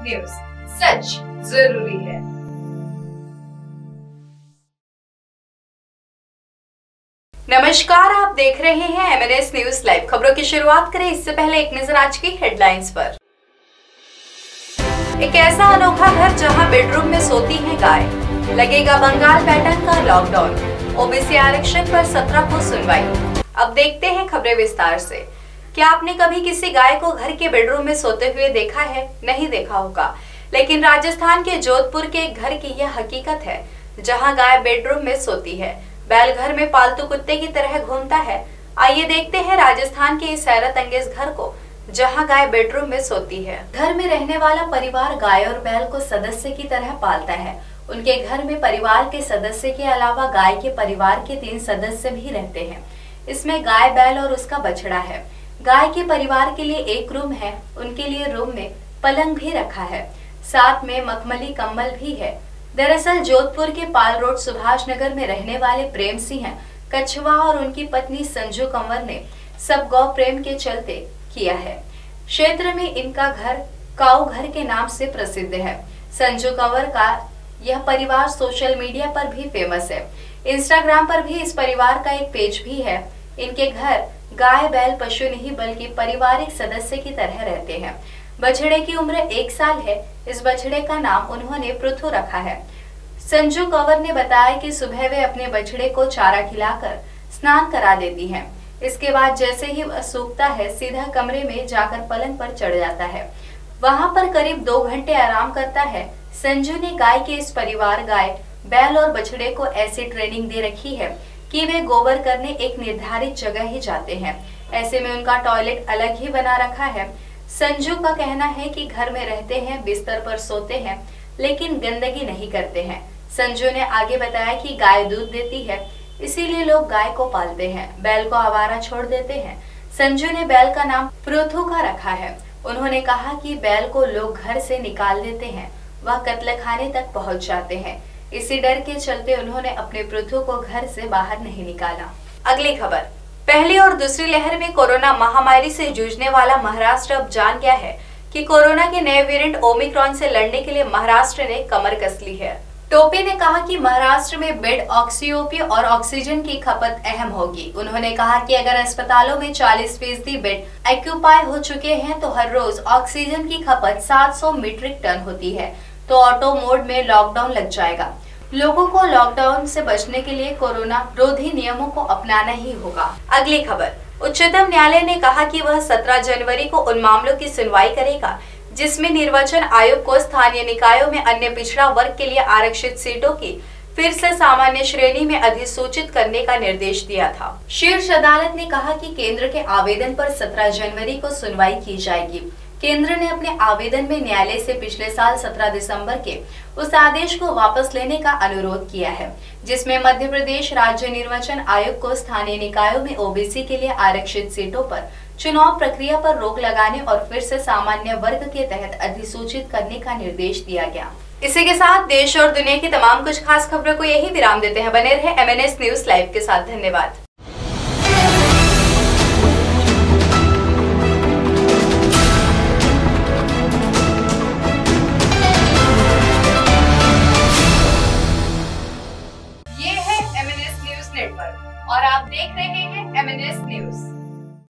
News, सच जरूरी है। नमस्कार, आप देख रहे हैं एमएनएस न्यूज लाइव। खबरों की शुरुआत करें इससे पहले एक नजर आज की हेडलाइंस पर। एक ऐसा अनोखा घर जहां बेडरूम में सोती है गाय, लगेगा बंगाल पैटर्न का लॉकडाउन। ओबीसी आरक्षण पर 17 को सुनवाई। अब देखते हैं खबरें विस्तार से। क्या आपने कभी किसी गाय को घर के बेडरूम में सोते हुए देखा है? नहीं देखा होगा, लेकिन राजस्थान के जोधपुर के एक घर की यह हकीकत है जहां गाय बेडरूम में सोती है। बैल घर में पालतू कुत्ते की तरह घूमता है। आइए देखते हैं राजस्थान के इस हैरत अंगेज घर को जहां गाय बेडरूम में सोती है। घर में रहने वाला परिवार गाय और बैल को सदस्य की तरह पालता है। उनके घर में परिवार के सदस्य के अलावा गाय के परिवार के 3 सदस्य भी रहते हैं। इसमें गाय, बैल और उसका बछड़ा है। गाय के परिवार के लिए एक रूम है। उनके लिए रूम में पलंग भी रखा है, साथ में मखमली कंबल भी है। दरअसल जोधपुर के पाल रोड सुभाष नगर में रहने वाले प्रेम सिंह कछवा और उनकी पत्नी संजू कंवर ने सब गौ प्रेम के चलते किया है। क्षेत्र में इनका घर काऊ घर के नाम से प्रसिद्ध है। संजू कंवर का यह परिवार सोशल मीडिया पर भी फेमस है। इंस्टाग्राम पर भी इस परिवार का एक पेज भी है। इनके घर गाय, बैल, पशु नहीं बल्कि पारिवारिक सदस्य की तरह रहते हैं। बछड़े की उम्र 1 साल है। इस बछड़े का नाम उन्होंने पृथु रखा है। संजू कंवर ने बताया कि सुबह वे अपने बछड़े को चारा खिलाकर स्नान करा देती हैं। इसके बाद जैसे ही वह सूखता है, सीधा कमरे में जाकर पलंग पर चढ़ जाता है। वहां पर करीब 2 घंटे आराम करता है। संजू ने गाय के इस परिवार गाय, बैल और बछड़े को ऐसी ट्रेनिंग दे रखी है कि वे गोबर करने एक निर्धारित जगह ही जाते हैं। ऐसे में उनका टॉयलेट अलग ही बना रखा है। संजू का कहना है कि घर में रहते हैं, बिस्तर पर सोते हैं, लेकिन गंदगी नहीं करते हैं। संजू ने आगे बताया कि गाय दूध देती है, इसीलिए लोग गाय को पालते हैं। बैल को आवारा छोड़ देते हैं। संजू ने बैल का नाम पृथु का रखा है। उन्होंने कहा कि बैल को लोग घर से निकाल देते हैं, वह कत्ल खाने तक पहुंच जाते हैं। इसी डर के चलते उन्होंने अपने पृथु को घर से बाहर नहीं निकाला। अगली खबर। पहली और दूसरी लहर में कोरोना महामारी से जूझने वाला महाराष्ट्र अब जान गया है कि कोरोना के नए वेरिएंट ओमिक्रॉन से लड़ने के लिए महाराष्ट्र ने कमर कस ली है। टोपे ने कहा कि महाराष्ट्र में बेड, ऑक्सीओपी और ऑक्सीजन की खपत अहम होगी। उन्होंने कहा कि अगर अस्पतालों में 40% बेड ऑक्यूपाई हो चुके हैं तो हर रोज ऑक्सीजन की खपत 700 मीट्रिक टन होती है, तो ऑटो मोड में लॉकडाउन लग जाएगा। लोगों को लॉकडाउन से बचने के लिए कोरोना रोधी नियमों को अपनाना ही होगा। अगली खबर। उच्चतम न्यायालय ने कहा कि वह 17 जनवरी को उन मामलों की सुनवाई करेगा जिसमें निर्वाचन आयोग को स्थानीय निकायों में अन्य पिछड़ा वर्ग के लिए आरक्षित सीटों की फिर से सामान्य श्रेणी में अधिसूचित करने का निर्देश दिया था। शीर्ष अदालत ने कहा कि केंद्र के आवेदन पर 17 जनवरी को सुनवाई की जाएगी। केंद्र ने अपने आवेदन में न्यायालय से पिछले साल 17 दिसंबर के उस आदेश को वापस लेने का अनुरोध किया है जिसमें मध्य प्रदेश राज्य निर्वाचन आयोग को स्थानीय निकायों में ओबीसी के लिए आरक्षित सीटों पर चुनाव प्रक्रिया पर रोक लगाने और फिर से सामान्य वर्ग के तहत अधिसूचित करने का निर्देश दिया गया। इसी के साथ देश और दुनिया की तमाम कुछ खास खबरों को यही विराम देते हैं। बने रहे एमएनएस न्यूज लाइव के साथ। धन्यवाद। ये है एमएनएस न्यूज नेटवर्क और आप देख रहे हैं एमएनएस न्यूज।